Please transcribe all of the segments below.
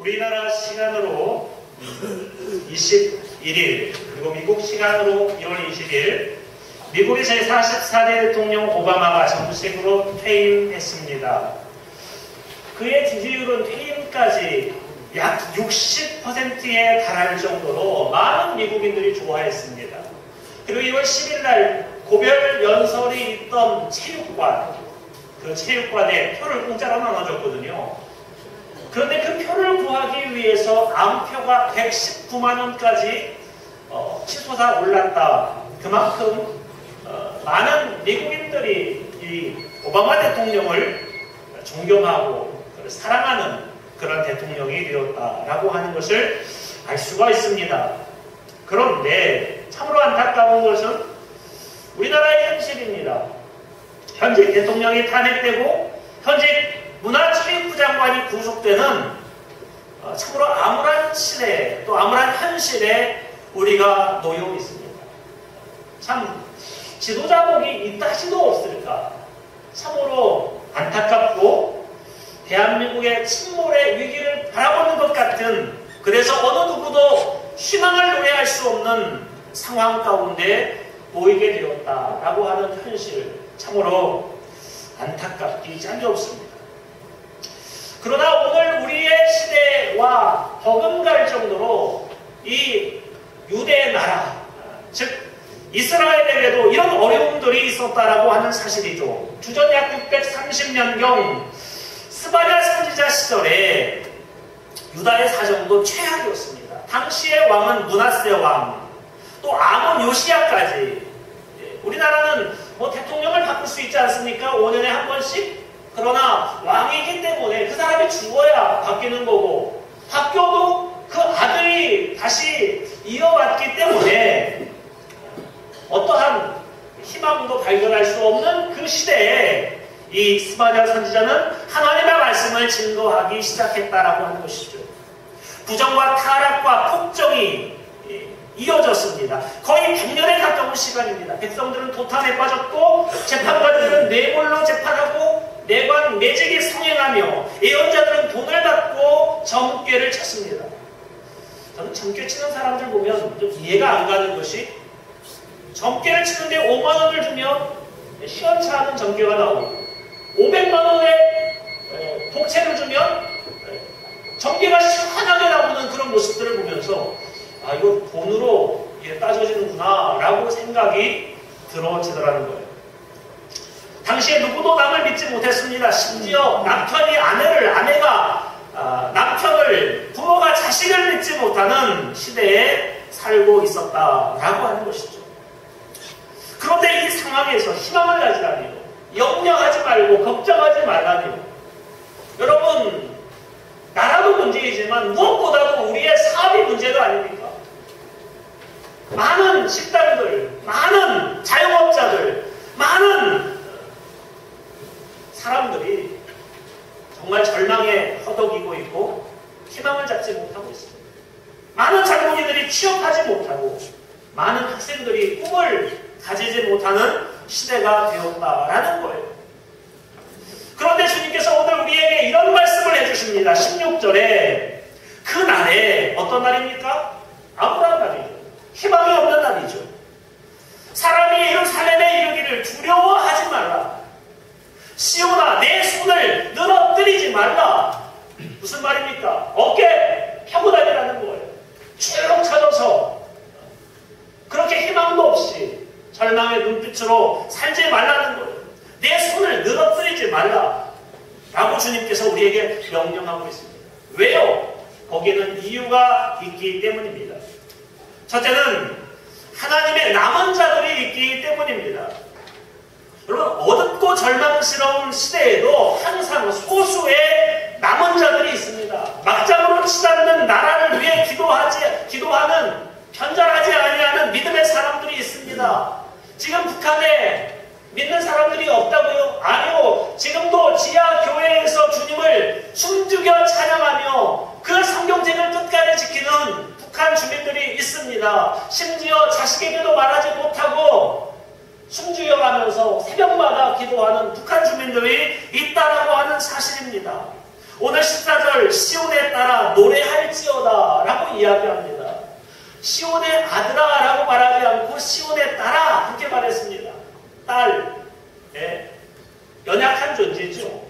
우리나라 시간으로 21일, 그리고 미국 시간으로 1월 20일, 미국의 제44대 대통령 오바마가 정식으로 퇴임했습니다. 그의 지지율은 퇴임까지 약 60%에 달할 정도로 많은 미국인들이 좋아했습니다. 그리고 2월 10일 날 고별 연설이 있던 체육관, 그 체육관에 표를 공짜로 나눠줬거든요. 그런데 그 표를 구하기 위해서 암표가 119만 원까지 치솟아 올랐다. 그만큼 많은 미국인들이 이 오바마 대통령을 존경하고 사랑하는 그런 대통령이 되었다라고 하는 것을 알 수가 있습니다. 그런데 참으로 안타까운 것은 우리나라의 현실입니다. 현직 대통령이 탄핵되고 현직 문화체육부 장관이 구속되는 참으로 암울한 시대, 또 암울한 현실에 우리가 놓여 있습니다. 참 지도자복이 이따시도 없을까? 참으로 안타깝고 대한민국의 침몰의 위기를 바라보는 것 같은, 그래서 어느 누구도 희망을 노래할 수 없는 상황 가운데 보이게 되었다라고 하는 현실, 참으로 안타깝기 짝이 없습니다. 그러나 오늘 우리의 시대와 버금갈 정도로 이 유대 나라, 즉 이스라엘에게도 이런 어려움들이 있었다라고 하는 사실이죠. 주전 약 630년경 스바랴 선지자 시절에 유다의 사정도 최악이었습니다. 당시의 왕은 므낫세 왕, 또 아몬 요시야까지. 우리나라는 대통령을 바꿀 수 있지 않습니까? 5년에 한 번씩? 그러나 왕이기 때문에 그 사람이 죽어야 바뀌는 거고, 바뀌어도 그 아들이 다시 이어받기 때문에 어떠한 희망도 발견할 수 없는 그 시대에 이 스바랴 선지자는 하나님의 말씀을 증거하기 시작했다라고 하는 것이죠. 부정과 타락과 폭정이 이어졌습니다. 거의 100년에 가까운 시간입니다. 백성들은 도탄에 빠졌고 재판관들은 뇌물로 재판하고 내관 매직에 성행하며 예언자들은 돈을 받고 점괘를 쳤습니다. 저는 점괘 치는 사람들 보면 좀 이해가 안 가는 것이, 점괘를 치는데 5만 원을 주면 시원치 않은 점괘가 나오고 500만 원의 복채를 주면 점괘가 시원하게 나오는 그런 모습들을 보면서 이거 돈으로 따져지는구나 라고 생각이 들어지더라는 거예요. 당시에 누구도 남을 믿지 못했습니다. 심지어 남편이 아내가 남편을, 부모가 자식을 믿지 못하는 시대에 살고 있었다라고 하는 것이죠. 그런데 이 상황에서 희망을 가지라니요, 염려하지 말고 걱정하지 말라니요. 여러분, 나라도 문제이지만 무엇보다도 우리의 사업이 문제가 아닙니까? 많은 식당들, 많은 자영업자들, 많은 사람들이 정말 절망에 허덕이고 있고 희망을 잡지 못하고 있습니다. 많은 젊은이들이 취업하지 못하고 많은 학생들이 꿈을 가지지 못하는 시대가 되었다라는 거예요. 그런데 주님께서 오늘 우리에게 이런 말씀을 해주십니다. 16절에 그 날에, 어떤 날입니까? 암울한 날이죠. 희망이 없는 날이죠. 사람이 예루살렘에 이르기를 두려워하지 말라. 시온아, 내 손을 늘어뜨리지 말라. 무슨 말입니까? 어깨 펴고 다니라는 거예요. 쭉 쳐져서 그렇게 희망도 없이 절망의 눈빛으로 살지 말라는 거예요. 내 손을 늘어뜨리지 말라 라고 주님께서 우리에게 명령하고 있습니다. 왜요? 거기에는 이유가 있기 때문입니다. 첫째는 하나님의 남은 자들이 있기 때문입니다. 여러분, 어둡고 절망스러운 시대에도 항상 소수의 남은 자들이 있습니다. 막장으로 치닫는 나라를 위해 기도하는, 편절하지 아니하는 믿음의 사람들이 있습니다. 지금 북한에 믿는 사람들이 없다고요? 아니요. 지금도 지하 교회에서 주님을 숨죽여 찬양하며 그 성경책을 끝까지 지키는 북한 주민들이 있습니다. 심지어 자식에게도 말하지 못하고 숨죽여가면서 새벽마다 기도하는 북한 주민들이 있다라고 하는 사실입니다. 오늘 14절 야곱을 시온에 따라 노래할지어다 라고 이야기합니다. 시온의 아들아 라고 말하지 않고 시온에 따라 그렇게 말했습니다. 딸, 연약한 존재죠.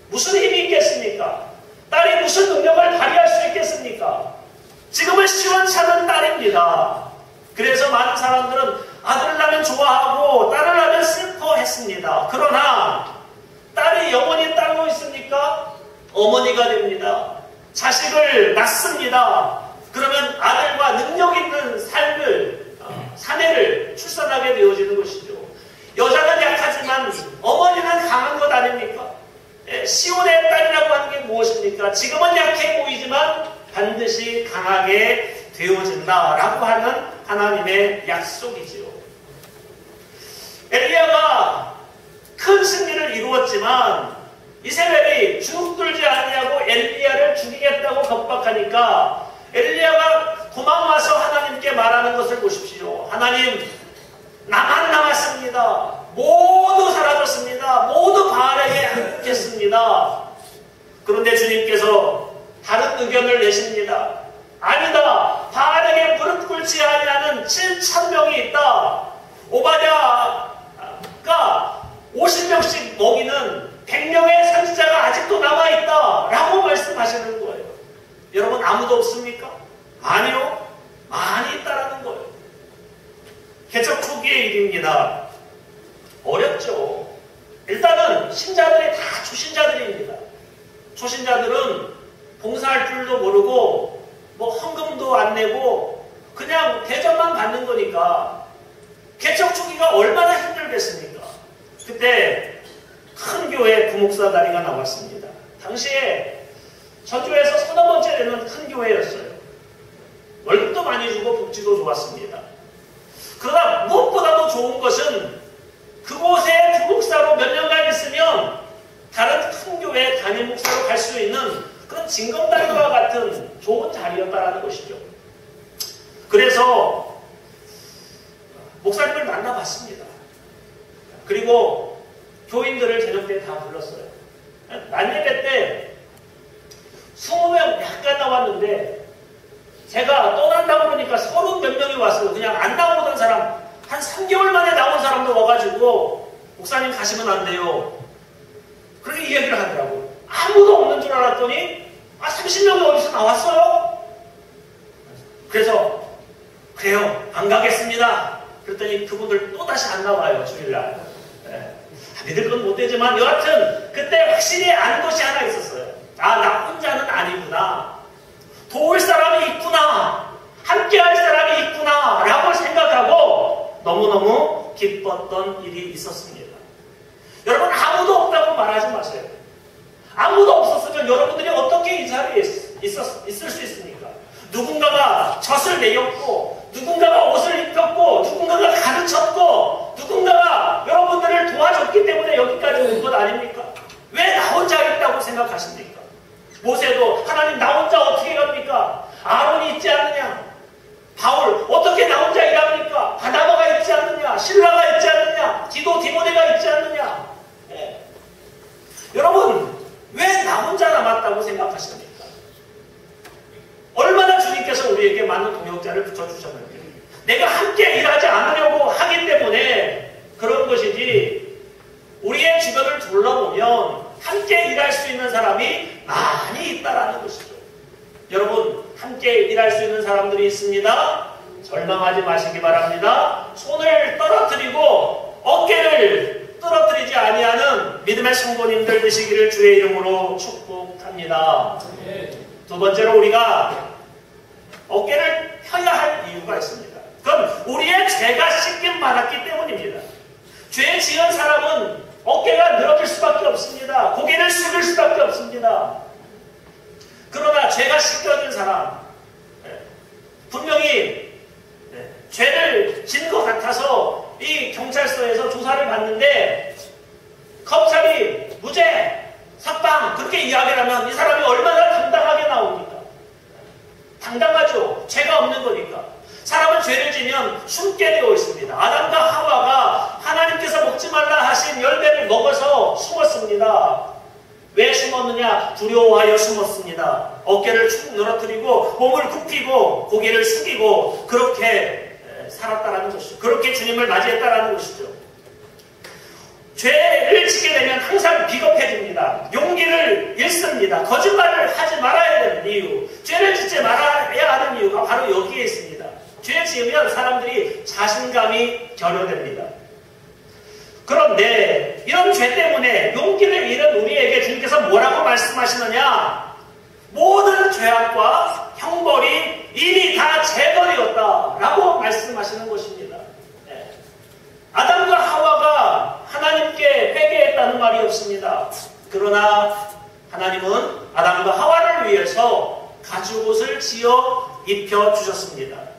무슨 힘이 있겠습니까? 딸이 무슨 능력을 발휘할 수 있겠습니까? 지금은 시원찮은 딸입니다. 그래서 많은 사람들은 아들을 낳으면 좋아하고 딸을 낳으면 슬퍼했습니다. 그러나 딸이 영원히 딸로 있습니까? 어머니가 됩니다. 자식을 낳습니다. 그러면 아들과 능력 있는 사내를 출산하게 되어지는 것이죠. 여자는 약하지만 어머니는 강한 것 아닙니까? 시온의 딸이라고 하는 게 무엇입니까? 지금은 약해 보이지만 반드시 강하게 되어진다라고 하는 하나님의 약속이지요. 엘리야가 큰 승리를 이루었지만 이세벨이 죽들지 아니하고 엘리야를 죽이겠다고 겁박하니까 엘리야가 도망와서 하나님께 말하는 것을 보십시오. 하나님, 나만 남았습니다. 모두 사라졌습니다. 모두 바알에게 앉겠습니다. 그런데 주님께서 다른 의견을 내십니다. 아니다. 바알에게 무릎 꿇지 아니하는 7,000명이 있다. 오바댜가 50명씩 먹이는 100명의 선지자가 아직도 남아있다 라고 말씀하시는 거예요. 여러분, 아무도 없습니까? 아니요. 많이 있다라는 거예요. 개척 초기의 일입니다. 어렵죠. 일단은 신자들이 다 초신자들입니다. 초신자들은 봉사할 줄도 모르고 뭐 헌금도 안 내고 그냥 대접만 받는 거니까 개척 초기가 얼마나 힘들겠습니까? 그때 큰 교회 부목사 다리가 나왔습니다. 당시에 전주에서 서너 번째 되는 큰 교회였어요. 월급도 많이 주고 복지도 좋았습니다. 그러나 무엇보다도 좋은 것은 그곳에 부목사로 몇 년간 있으면 다른 큰 교회 담임 목사로 갈 수 있는 그런 징검다리와 같은 좋은 자리였다라는 것이죠. 그래서 목사님을 만나봤습니다. 그리고 교인들을 저녁 때 다 불렀어요. 만예배 때 20명 약간 나왔는데 제가 떠난다고 그러니까 30 몇 명이 왔어요. 그냥 안 나오던 사람, 한 3개월 만에 나온 사람도 와가지고 목사님 가시면 안 돼요. 그렇게 이야기를 하더라고요. 아무도 없는 줄 알았더니 30명이 어디서 나왔어요? 그래서 그래요, 안 가겠습니다. 그랬더니 그분들 또다시 안 나와요, 주일날. 믿을 건 못 되지만 여하튼 그때 확실히 아는 것이 하나 있었어요. 나 혼자는 아니구나. 도울 사람이 있구나. 함께할 사람이 있구나 라고 생각하고 너무너무 기뻤던 일이 있었습니다. 여러분, 아무도 없다고 말하지 마세요. 아무도 없었으면 여러분들이 어떻게 이 자리에 있을 수 있습니까? 누군가가 젖을 내렸고 누군가가 옷을 입혔고 누군가가 가르쳤고 누군가가 여러분들을 도와줬기 때문에 여기까지 온 것 아닙니까? 왜 나 혼자 있다고 생각하십니까? 모세도 하나님 나 혼자 어떻게 갑니까? 아론이 있지 않느냐? 바울 어떻게 나 혼자 일합니까? 바나바가 있지 않느냐? 신라가 있지 않느냐? 디도 디모데가 있지 않느냐? 여러분, 왜 나 혼자 남았다고 생각하십니까? 얼마나 주님께서 우리에게 많은 동역자를 붙여주셨는데 내가 함께 일하지 않으려고 하기 때문에 그런 것이지, 우리의 주변을 둘러보면 함께 일할 수 있는 사람이 많이 있다라는 것이죠. 여러분, 함께 일할 수 있는 사람들이 있습니다. 절망하지 마시기 바랍니다. 손을 떨어뜨리고 어깨를 떨어뜨리지 아니하는 믿음의 성도님들 되시기를 주의 이름으로 축복합니다. 두 번째로 우리가 어깨를 펴야 할 이유가 있습니다. 그건 우리의 죄가 씻김 받았기 때문입니다. 죄 지은 사람은 어깨가 늘어질 수밖에 없습니다. 고개를 숙일 수밖에 없습니다. 그러나 죄가 씻겨진 사람, 분명히 죄를 진 것 같아서 이 경찰서에서 조사를 받는데 검찰이 무죄, 석방 그렇게 이야기를 하면 이 사람이 얼마나 당당하게 나옵니까? 당당하죠. 죄가 없는 거니까. 사람은 죄를 지면 숨게 되어 있습니다. 아담과 하와가 하나님께서 먹지 말라 하신 열매를 먹어서 숨었습니다. 왜 숨었느냐? 두려워하여 숨었습니다. 어깨를 축 늘어뜨리고 몸을 굽히고 고개를 숙이고 그렇게 살았다라는 것이죠. 그렇게 주님을 맞이했다라는 것이죠. 죄를 지게 되면 항상 비겁해집니다. 용기를 잃습니다. 거짓말을 하지 말아야 되는 이유, 죄를 짓지 말아야 하는 이유가 바로 여기에 있습니다. 죄 지으면 사람들이 자신감이 결여됩니다. 그런데 이런 죄 때문에 용기를 잃은 우리에게 주님께서 뭐라고 말씀하시느냐? 모든 죄악과 형벌이 이미 다 제거되었다라고 말씀하시는 것입니다. 아담과 하와가 하나님께 회개했다는 말이 없습니다. 그러나 하나님은 아담과 하와를 위해서 가죽옷을 지어 입혀주셨습니다.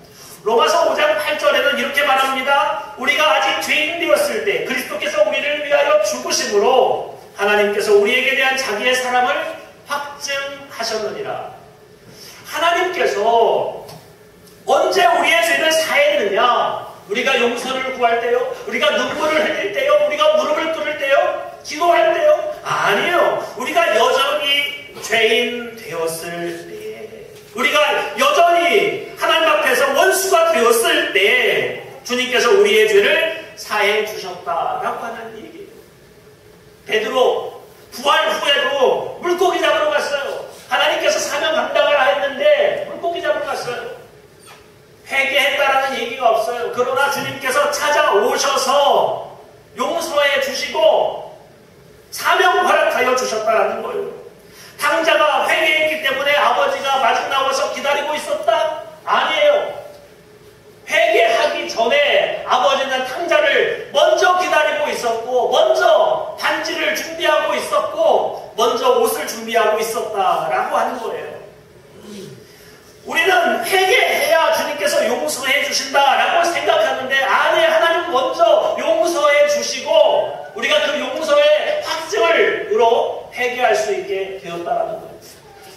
로마서 5장 8절에는 이렇게 말합니다. 우리가 아직 죄인 되었을 때 그리스도께서 우리를 위하여 죽으심으로 하나님께서 우리에게 대한 자기의 사랑을 확증하셨느니라. 하나님께서 언제 우리의 죄를 사했느냐? 우리가 용서를 구할 때요? 우리가 눈물을 흘릴 때요? 우리가 무릎을 꿇을 때요? 기도할 때요? 아니요. 우리가 여전히 죄인 되었을 때, 우리가 여전히 하나님 앞에서 원수가 되었을 때 주님께서 우리의 죄를 사해 주셨다라고 하는 얘기예요. 베드로 부활 후에도 물고기 잡으러 갔어요. 하나님께서 사명 감당을 했는데 물고기 잡으러 갔어요. 회개했다라는 얘기가 없어요. 그러나 주님께서 찾아오셔서 용서해 주시고 사명 허락하여 주셨다라는 거예요. 탕자가 회개했기 때문에 아버지가 마중 나와서 기다리고 있었다? 아니에요. 회개하기 전에 아버지는 탕자를 먼저 기다리고 있었고 먼저 반지를 준비하고 있었고 먼저 옷을 준비하고 있었다라고 하는 거예요. 우리는 회개해야 주님께서 용서해 주신다라고 생각하는데 아니, 하나님 먼저 용서해 주시고 우리가 그 용서의 확증을로 회개할 수 있게 되었다라는 거예요.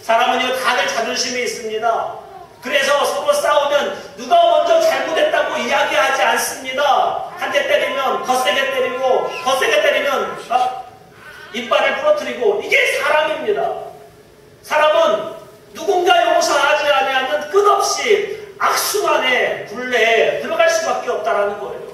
사람은요 다들 자존심이 있습니다. 그래서 서로 싸우면 누가 먼저 잘못했다고 이야기하지 않습니다. 한 대 때리면 더 세게 때리고 더 세게 때리면 이빨을 부러뜨리고 이게 사람입니다. 사람은 누군가 용서하지 아니하면 끝없이 악순환의 굴레에 들어갈 수밖에 없다라는 거예요.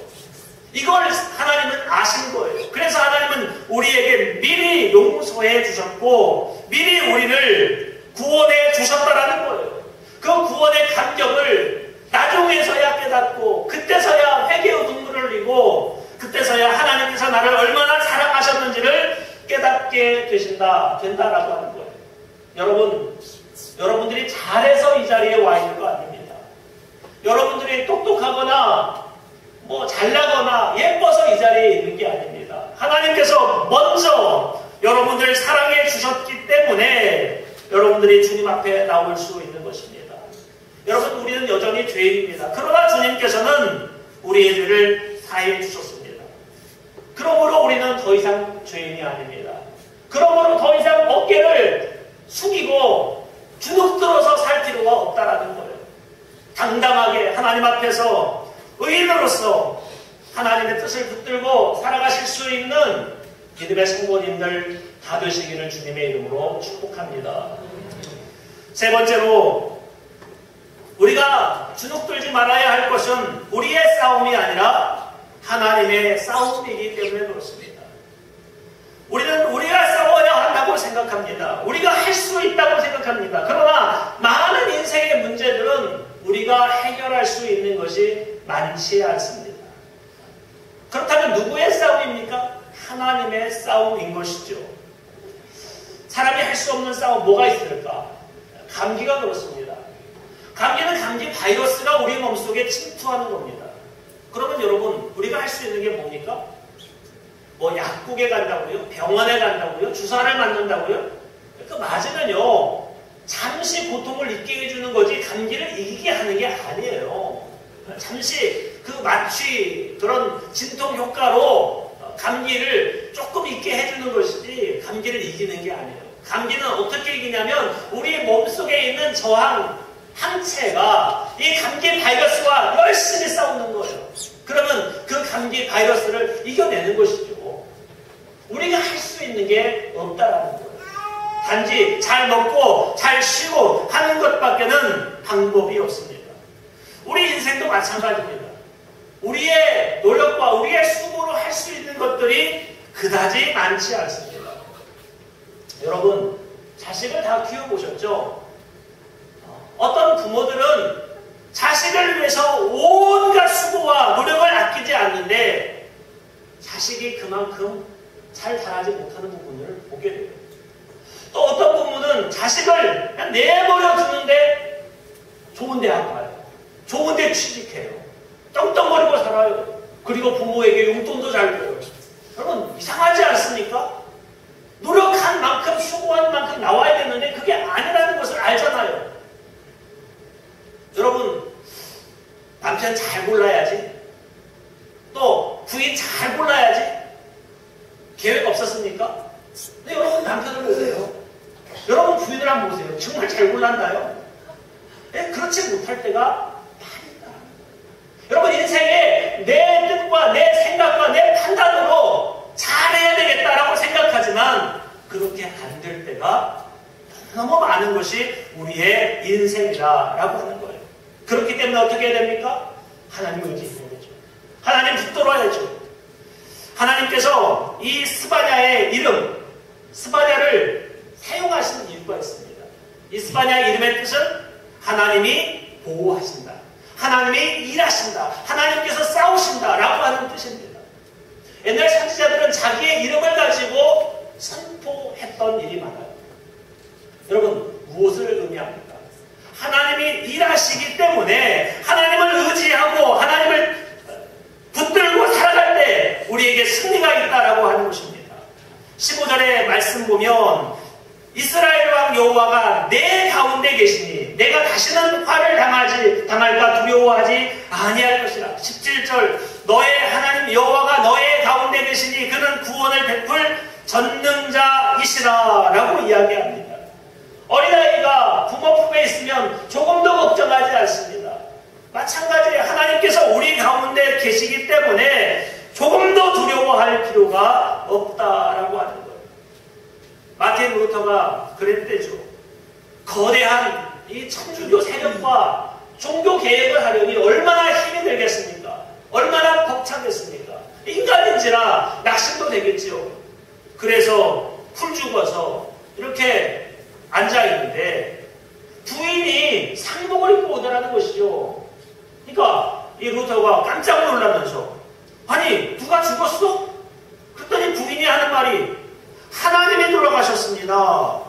이걸 하나님은 아신 거예요. 그래서 하나님은 우리에게 미리 용서해 주셨고 미리 우리를 구원해 주셨다라는 거예요. 그 구원의 감격을 나중에서야 깨닫고 그때서야 회개의 눈물을 흘리고 그때서야 하나님께서 나를 얼마나 사랑하셨는지를 깨닫게 된다라고 하는 거예요. 여러분들이 잘해서 이 자리에 와 있는 거 아닙니다. 여러분들이 똑똑하거나 잘나거나 예뻐서 이 자리에 있는 게 아닙니다. 하나님께서 먼저 여러분들을 사랑해 주셨기 때문에 여러분들이 주님 앞에 나올 수 있는 것입니다. 여러분, 우리는 여전히 죄인입니다. 그러나 주님께서는 우리의 죄를 사해 주셨습니다. 그러므로 우리는 더 이상 죄인이 아닙니다. 그러므로 더 이상 어깨를 숙이고 주눅들어서 살 필요가 없다라는 거예요. 당당하게 하나님 앞에서 의인으로서 하나님의 뜻을 붙들고 살아가실 수 있는 믿음의 성도님들 다 되시기를 주님의 이름으로 축복합니다. 세 번째로 우리가 주눅들지 말아야 할 것은 우리의 싸움이 아니라 하나님의 싸움이기 때문에 그렇습니다. 우리는 우리가 싸워야 한다고 생각합니다. 우리가 할 수 있다고 생각합니다. 그러나 많은 인생의 문제들은 우리가 해결할 수 있는 것이 많지 않습니다. 그렇다면 누구의 싸움입니까? 하나님의 싸움인 것이죠. 사람이 할 수 없는 싸움 뭐가 있을까? 감기가 그렇습니다. 감기는 감기 바이러스가 우리 몸속에 침투하는 겁니다. 그러면 여러분, 우리가 할 수 있는 게 뭡니까? 약국에 간다고요? 병원에 간다고요? 주사를 맞는다고요? 그 맞으면요 잠시 고통을 잊게 해주는 거지 감기를 이기게 하는 게 아니에요. 잠시 그 마취 그런 진통 효과로 감기를 조금 잊게 해주는 것이지 감기를 이기는 게 아니에요. 감기는 어떻게 이기냐면 우리 몸속에 있는 항체가 이 감기 바이러스와 열심히 싸우는 거예요. 그러면 그 감기 바이러스를 이겨내는 것이죠. 우리가 할 수 있는 게 없다라는 거예요. 단지 잘 먹고 잘 쉬고 하는 것밖에는 방법이 없습니다. 우리 인생도 마찬가지입니다. 우리의 노력과 우리의 수고로 할 수 있는 것들이 그다지 많지 않습니다. 여러분, 자식을 다 키워보셨죠? 어떤 부모들은 자식을 위해서 온갖 수고와 노력을 아끼지 않는데 자식이 그만큼 잘 자라지 못하는 부분을 보게 돼요. 또 어떤 부모는 자식을 그냥 내버려 두는데 좋은 대학 가요. 좋은 데 취직해요. 떵떵거리고 살아요. 그리고 부모에게 용돈도 잘 줘요. 여러분, 이상하지 않습니까? 노력한 만큼 수고한 만큼 나와야 되는데 그게 아니라는 것을 알잖아요. 여러분, 남편 잘 골라야지. 또 부인 잘 골라야지. 계획 없었습니까? 근데 여러분 남편을 보세요. 여러분 부인을 한번 보세요. 정말 잘 골랐나요? 네, 그렇지 못할 때가 많이 있다. 여러분 인생에 내 뜻과 내 생각과 내 판단으로 잘해야 되겠다라고 생각하지만 그렇게 안 될 때가 너무 많은 것이 우리의 인생이다라고 하는 거예요. 그렇기 때문에 어떻게 해야 됩니까? 하나님을 의지해야 되죠. 하나님 붙들어야 되죠. 하나님께서 이 스바냐의 이름, 스바냐를 사용하신 이유가 있습니다. 이 스바냐의 이름의 뜻은 하나님이 보호하신다. 하나님이 일하신다. 하나님께서 싸우신다. 라고 하는 뜻입니다. 옛날 선지자들은 자기의 이름을 가지고 선포했던 일이 많아요. 여러분, 무엇을 의미합니까? 하나님이 일하시기 때문에 하나님을 의지하고 하나님을 붙들고 살아갈 때 우리에게 승리가 있다라고 하는 것입니다. 15절의 말씀 보면 이스라엘 왕 여호와가 내 가운데 계시니 내가 다시는 화를 당할까 두려워하지 아니할 것이라. 17절 너의 하나님 여호와가 너의 가운데 계시니 그는 구원을 베풀 전능자이시라 라고 이야기합니다. 어린아이가 부모 품에 있으면 조금도 걱정하지 않습니다. 마찬가지로 하나님께서 우리 가운데 계시기 때문에 조금도 두려워할 필요가 없다라고 하는 거예요. 마틴 루터가 그랬대죠. 거대한 이 천주교 세력과 종교 개혁을 하려니 얼마나 힘이 들겠습니까? 얼마나 벅차겠습니까? 인간인지라 낙심도 되겠지요. 그래서 풀 죽어서 이렇게 앉아있는데 부인이 상복을 입고 오더라는 것이죠. 그러니까 이 루터가 깜짝 놀라면서 아니 누가 죽었어? 그랬더니 부인이 하는 말이 하나님이 돌아가셨습니다.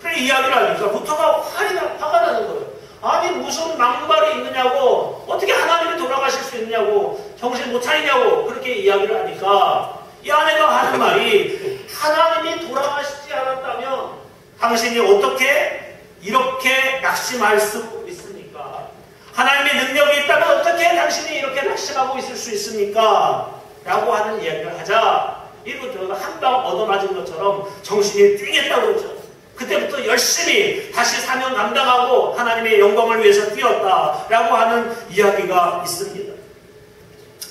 그래 이야기를 하니까 루터가 화가 나는 거예요. 아니 무슨 막말이 있느냐고, 어떻게 하나님이 돌아가실 수 있느냐고, 정신 못 차리냐고 그렇게 이야기를 하니까 이 아내가 하는 말이 하나님이 돌아가시지 않았다면 당신이 어떻게 이렇게 낙심할 수 있습니까? 하나님의 능력이 있다면 어떻게 당신이 이렇게 낙심하고 있을 수 있습니까? 라고 하는 이야기를 하자 이 루터가 한 방 얻어맞은 것처럼 정신이 띵했다고 그러죠. 그때부터 열심히 다시 사명 감당하고 하나님의 영광을 위해서 뛰었다라고 하는 이야기가 있습니다.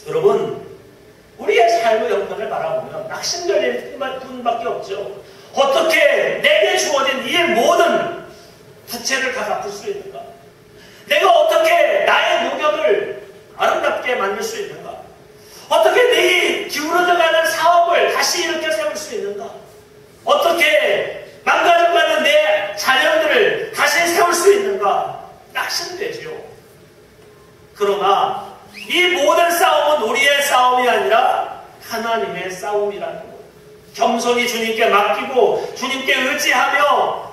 여러분, 우리의 삶의 형편을 바라보면 낙심될 뿐밖에 없죠. 어떻게 내게 주어진 이 모든 부채를 다 갚을 수 있는가? 내가 어떻게 나의 노력을 아름답게 만들 수 있는가? 어떻게 내 기울어져가는 사업을 다시 이렇게 세울 수 있는가? 어떻게 망가져가는 내 자녀들을 다시 세울 수 있는가? 낙심되지요. 그러나 이 모든 싸움은 우리의 싸움이 아니라 하나님의 싸움이라는 것. 겸손히 주님께 맡기고 주님께 의지하며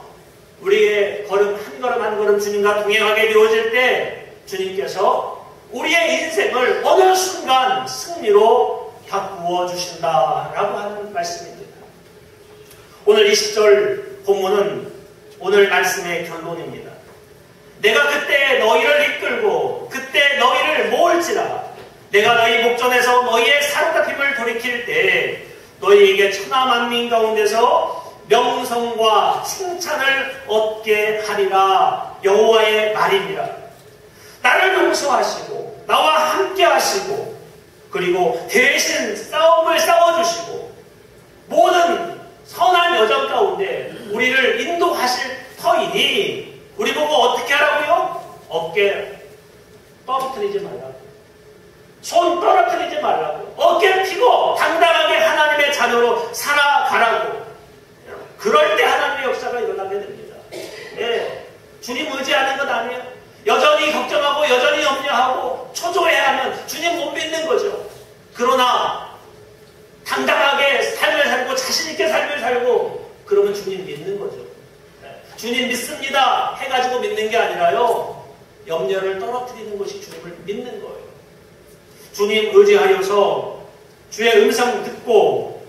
우리의 걸음 한 걸음 한 걸음 주님과 동행하게 되어질 때 주님께서 우리의 인생을 어느 순간 승리로 바꾸어 주신다라고 하는 말씀입니다. 오늘 20절 본문은 오늘 말씀의 결론입니다. 내가 그때 너희를 이끌고 그때 너희를 모을지라. 내가 너희 목전에서 너희의 사로잡힘을 돌이킬 때 너희에게 천하 만민 가운데서 명성과 칭찬을 얻게 하리라. 여호와의 말이니라. 나를 용서하시고 나와 함께 하시고 그리고 대신 싸움을 싸워주시고 모든 선한 여정 가운데 우리를 인도하실 터이니 우리 보고 어떻게 하라고요? 어깨 떨어뜨리지 말라고. 손 떨어뜨리지 말라고. 어깨 펴고 당당하게 하나님의 자녀로 살아가라고. 그럴 때 하나님의 역사가 일어나게 됩니다. 예, 주님 의지하는 것 아니에요. 여전히 걱정하고 여전히 염려하고 초조해하면 주님 못 믿는 거죠. 그러나 당당하게 삶을 살고 자신있게 삶을 살고 그러면 주님 믿는 거죠. 주님 믿습니다 해가지고 믿는 게 아니라요, 염려를 떨어뜨리는 것이 주님을 믿는 거예요. 주님 의지하여서 주의 음성 듣고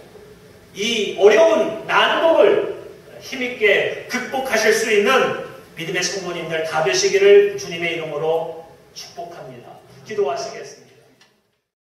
이 어려운 난국을 힘있게 극복하실 수 있는 믿음의 성도님들 다 되시기를 주님의 이름으로 축복합니다. 기도하시겠습니다.